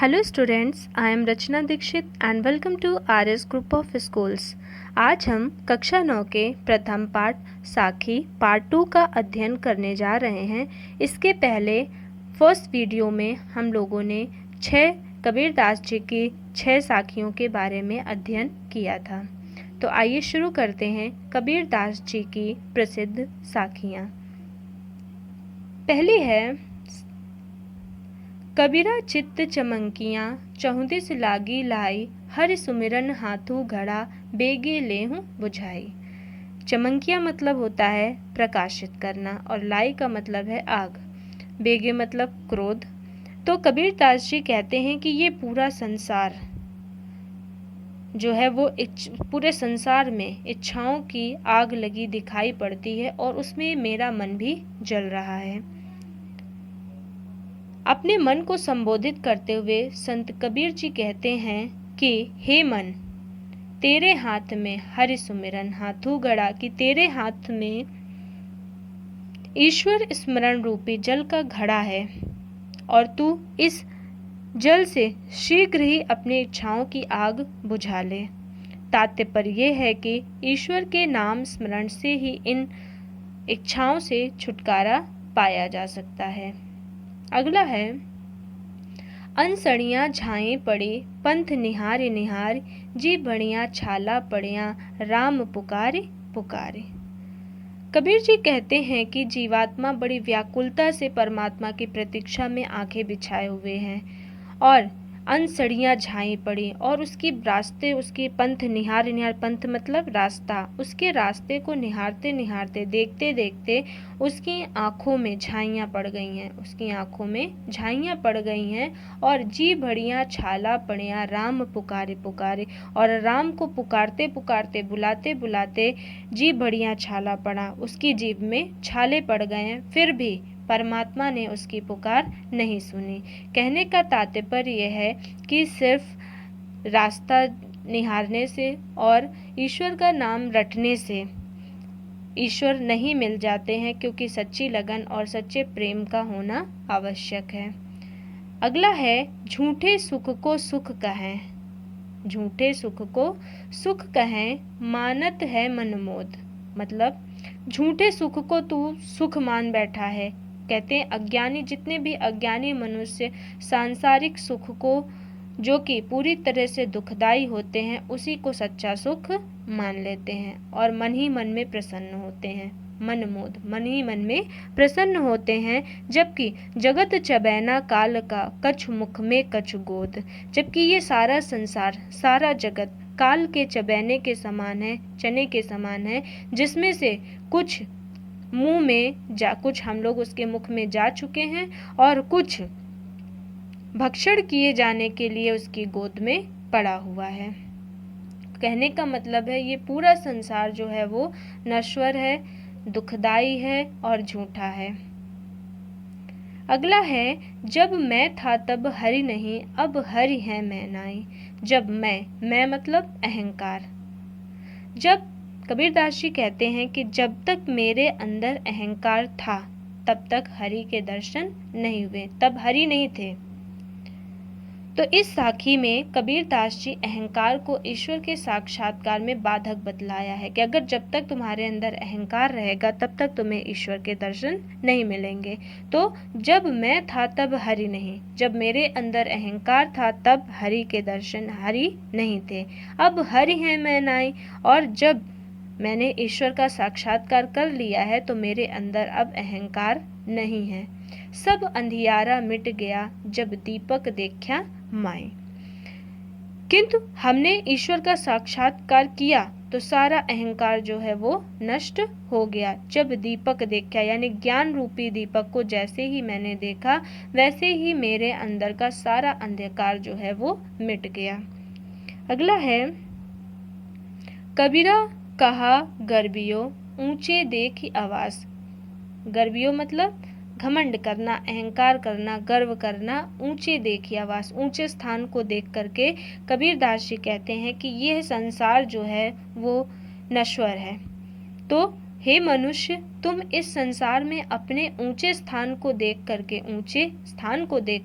Hello students, I am Rachna Dikshit and welcome to RS group of schools. आज हम कक्षा 9 के प्रथम पाठ साखी पार्ट 2 का अध्ययन करने जा रहे हैं। इसके पहले फर्स्ट वीडियो में हम लोगों ने 6 कबीरदास जी की 6 साखियों के बारे में अध्ययन किया था। तो आइए शुरू करते हैं कबीरदास जी की प्रसिद्ध साखियाँ। पहली है, कबीरा चित्त चमंकियाँ चहुदिस लागी लाई, हरि सुमिरन हाथू घड़ा बेगे लेहूँ बुझाई। चमंकिया मतलब होता है प्रकाशित करना और लाई का मतलब है आग, बेगे मतलब क्रोध। तो कबीरदास जी कहते हैं कि ये पूरा संसार जो है वो पूरे संसार में इच्छाओं की आग लगी दिखाई पड़ती है और उसमें मेरा मन भी जल रहा है। अपने मन को संबोधित करते हुए संत कबीर जी कहते हैं कि हे मन, तेरे हाथ में हरि सुमिरन हाथू गड़ा, कि तेरे हाथ में ईश्वर स्मरण रूपी जल का घड़ा है और तू इस जल से शीघ्र ही अपनी इच्छाओं की आग बुझा ले। तात्पर्य यह है कि ईश्वर के नाम स्मरण से ही इन इच्छाओं से छुटकारा पाया जा सकता है। अगला है, अनसड़ियाँ झाएं पड़ी पंथ निहारे निहार, जी बढ़िया छाला पड़िया राम पुकारे पुकारे। कबीर जी कहते हैं कि जीवात्मा बड़ी व्याकुलता से परमात्मा की प्रतीक्षा में आंखें बिछाए हुए हैं और अनसड़ियाँ झाई पड़ी और उसकी रास्ते, उसकी पंथ निहार निहार, पंथ मतलब रास्ता, उसके रास्ते को निहारते निहारते देखते देखते उसकी आँखों में झाइयाँ पड़ गई हैं, उसकी आँखों में झाइयाँ पड़ गई हैं और जी भड़िया छाला पड़िया राम पुकारे पुकारे, और राम को पुकारते पुकारते बुलाते बुलाते जी भड़िया छाला पड़ा, उसकी जीभ में छाले पड़ गए हैं, फिर भी परमात्मा ने उसकी पुकार नहीं सुनी। कहने का तात्पर्य यह है कि सिर्फ रास्ता निहारने से और ईश्वर का नाम रटने से ईश्वर नहीं मिल जाते हैं, क्योंकि सच्ची लगन और सच्चे प्रेम का होना आवश्यक है। अगला है, झूठे सुख को सुख कहें, झूठे सुख को सुख कहें मानत है मनमोद। मतलब झूठे सुख को तू सुख मान बैठा है। कहते हैं अज्ञानी, जितने भी अज्ञानी मनुष्य सांसारिक सुख को, जो कि पूरी तरह से दुखदाई होते हैं, उसी को सच्चा सुख मान लेते हैं और मन ही मन में प्रसन्न होते हैं। मनमोद, मन ही मन में प्रसन्न होते हैं। जबकि जगत चबैना काल का कछु मुख में कछु गोद, जबकि ये सारा संसार, सारा जगत काल के चबैने के समान है, चने के समान है, जिसमें से कुछ मुंह में कुछ हम लोग उसके मुख में जा चुके हैं और कुछ भक्षण किए जाने के लिए उसकी गोद में पड़ा हुआ है। कहने का मतलब है ये पूरा संसार जो है वो नश्वर है, दुखदाई है और झूठा है। अगला है, जब मैं था तब हरि नहीं, अब हरि है मैं नाई। जब मैं मतलब अहंकार। जब कबीरदास जी कहते हैं कि जब तक मेरे अंदर अहंकार था तब तक हरि के दर्शन नहीं हुए, तब हरि नहीं थे। तो इस साखी में कबीरदास जी अहंकार को ईश्वर के साक्षात्कार में बाधक बतलाया है कि अगर जब तक तुम्हारे अंदर अहंकार रहेगा तब तक तुम्हें ईश्वर के दर्शन नहीं मिलेंगे। तो जब मैं था तब हरि नहीं, जब मेरे अंदर अहंकार था तब हरि के दर्शन, हरि नहीं थे। अब हरि है मैं नाई, और जब मैंने ईश्वर का साक्षात्कार कर लिया है तो मेरे अंदर अब अहंकार नहीं है। सब अंधियारा मिट गया जब दीपक देखा माए। किंतु हमने ईश्वर का साक्षात्कार किया तो सारा अहंकार जो है वो नष्ट हो गया। जब दीपक देखा, यानी ज्ञान रूपी दीपक को जैसे ही मैंने देखा वैसे ही मेरे अंदर का सारा अंधकार जो है वो मिट गया। अगला है, कबीरा कहा गर्बियो ऊंचे देखी आवाज। गर्बियो मतलब घमंड करना, अहंकार करना, गर्व करना, ऊंचे देखी आवाज, ऊंचे स्थान को देख करके कबीरदास जी कहते हैं कि यह संसार जो है वो नश्वर है। तो हे मनुष्य, तुम इस संसार में अपने ऊंचे स्थान को देख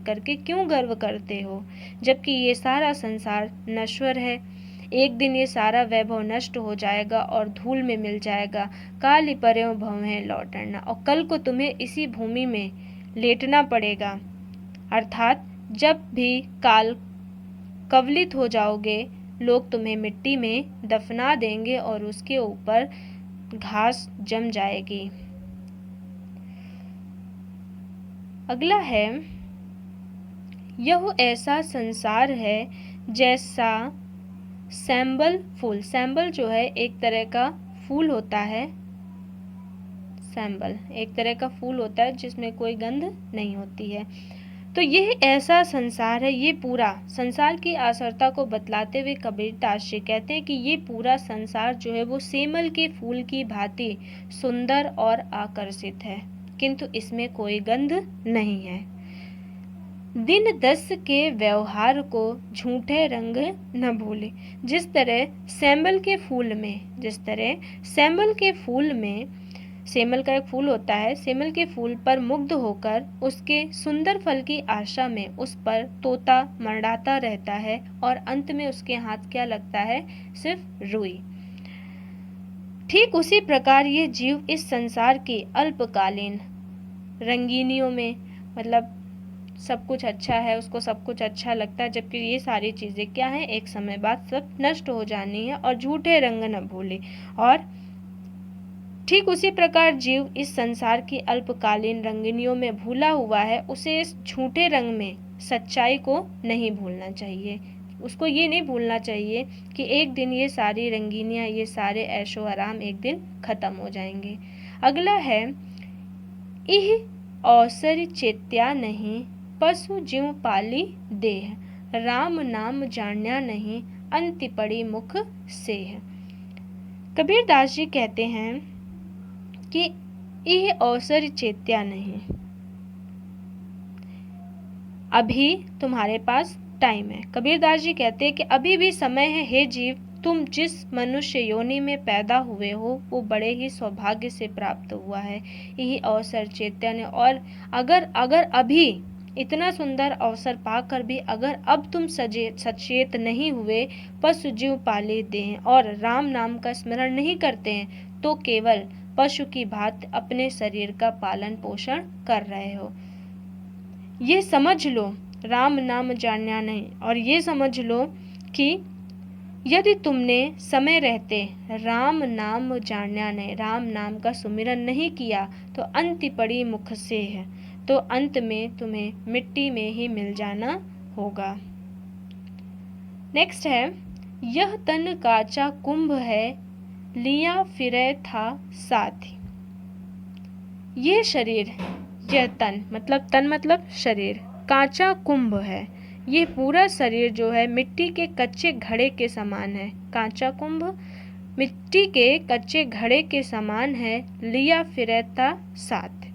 करके क्यों गर्व करते हो, जबकि ये सारा संसार नश्वर है। एक दिन ये सारा वैभव नष्ट हो जाएगा और धूल में मिल जाएगा। काली पर्यों भवें लौटना, और कल को तुम्हें इसी भूमि में लेटना पड़ेगा। अर्थात जब भी काल कवलित हो जाओगे, लोग तुम्हें मिट्टी में दफना देंगे और उसके ऊपर घास जम जाएगी। अगला है, यह ऐसा संसार है जैसा सैंबल फूल। सैंबल जो है एक तरह का फूल होता है। सैंबल एक तरह का फूल होता है जिसमें कोई गंध नहीं होती है। तो यह ऐसा संसार है, ये पूरा संसार की आसरता को बतलाते हुए कबीरदास जी कहते हैं कि ये पूरा संसार जो है वो सेमल के फूल की भांति सुंदर और आकर्षित है, किंतु इसमें कोई गंध नहीं है। दिन 10 के व्यवहार को झूठे रंग न भूले। जिस तरह सैंबल के फूल में सेमल का एक फूल होता है, सेमल के फूल पर मुग्ध होकर उसके सुंदर फल की आशा में उस पर तोता मंडराता रहता है और अंत में उसके हाथ क्या लगता है, सिर्फ रुई। ठीक उसी प्रकार ये जीव इस संसार की अल्पकालीन रंगीनियों में, मतलब सब कुछ अच्छा है, उसको सब कुछ अच्छा लगता है, जबकि ये सारी चीज़ें क्या हैं, एक समय बाद सब नष्ट हो जानी है। और झूठे रंग न भूले। और ठीक उसी प्रकार जीव इस संसार की अल्पकालीन रंगीनियों में भूला हुआ है, उसे इस झूठे रंग में सच्चाई को नहीं भूलना चाहिए। उसको ये नहीं भूलना चाहिए कि एक दिन ये सारी रंगीनियाँ, ये सारे ऐशो आराम एक दिन खत्म हो जाएंगे। अगला है, इह अवसर चेत्या नहीं, पशु ज्यों पाली देह, राम नाम जान्या नहीं, अंति पड़ी मुख सेह। कबीरदास जी कहते हैं कि यह अवसर चेत्या नहीं, अभी तुम्हारे पास टाइम है। कबीरदास जी कहते हैं कि अभी भी समय है। हे जीव, तुम जिस मनुष्य योनि में पैदा हुए हो वो बड़े ही सौभाग्य से प्राप्त हुआ है। यही अवसर चैतन्य। और अगर अभी इतना सुंदर अवसर पाकर भी अगर अब तुम सचेत नहीं हुए, पशु जीव पाले दें और राम नाम का स्मरण नहीं करते हैं, तो केवल पशु की भांति अपने शरीर का पालन पोषण कर रहे हो। ये समझ लो, राम नाम जान्या नहीं। और ये समझ लो कि यदि तुमने समय रहते राम नाम जान्या नहीं, राम नाम का सुमिरन नहीं किया, तो अंत पड़ी मुख से है, तो अंत में तुम्हें मिट्टी में ही मिल जाना होगा। नेक्स्ट है, यह तन काचा कुंभ है, लिया फिरे था साथी। ये शरीर, यह तन मतलब शरीर काचा कुंभ है। ये पूरा शरीर जो है मिट्टी के कच्चे घड़े के समान है। कांचा कुंभ मिट्टी के कच्चे घड़े के समान है। लिया फिरता साथ,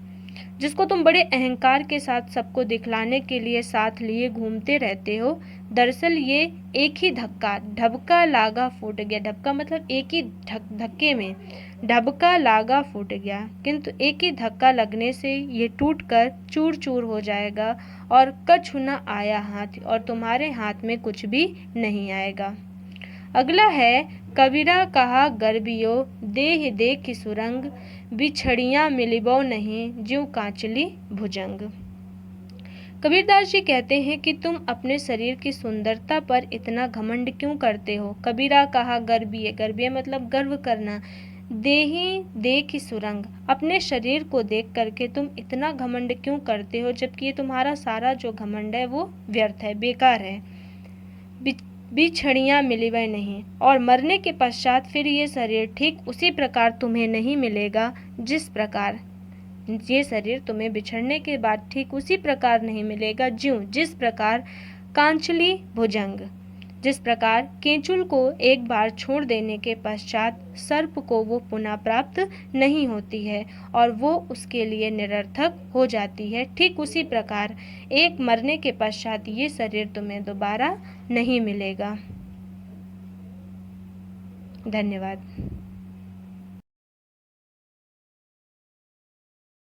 जिसको तुम बड़े अहंकार के साथ सबको दिखलाने के लिए साथ लिए घूमते रहते हो। दरअसल ये एक ही ढबका लागा फूट गया। ढबका मतलब एक ही धक्के में ढबका लागा फूट गया, किंतु एक ही धक्का लगने से ये टूटकर चूर चूर हो जाएगा। और कछु न आया हाथ, और तुम्हारे हाथ में कुछ भी नहीं आएगा। अगला है, कबीरा कहा गर्बियो, देह देख सुरंग, बिछड़ियाँ मिलिबो नहीं, ज्यों कांचली भुजंग। कबीरदास जी कहते हैं कि तुम अपने शरीर की सुंदरता पर इतना घमंड क्यों करते हो। कबीरा कहा गर्बिये, गर्बिये मतलब गर्व करना। देही देख सुरंग, अपने शरीर को देख करके तुम इतना घमंड क्यों करते हो, जबकि ये तुम्हारा सारा जो घमंड है वो व्यर्थ है, बेकार है। बिछड़ियाँ मिलिवे नहीं, और मरने के पश्चात फिर ये शरीर ठीक उसी प्रकार तुम्हें नहीं मिलेगा जिस प्रकार ये शरीर तुम्हें बिछड़ने के बाद ठीक उसी प्रकार नहीं मिलेगा जिस प्रकार कांचली भुजंग, जिस प्रकार केंचुल को एक बार छोड़ देने के पश्चात सर्प को वो पुनः प्राप्त नहीं होती है और वो उसके लिए निरर्थक हो जाती है, ठीक उसी प्रकार एक मरने के पश्चात ये शरीर तुम्हें दोबारा नहीं मिलेगा। धन्यवाद।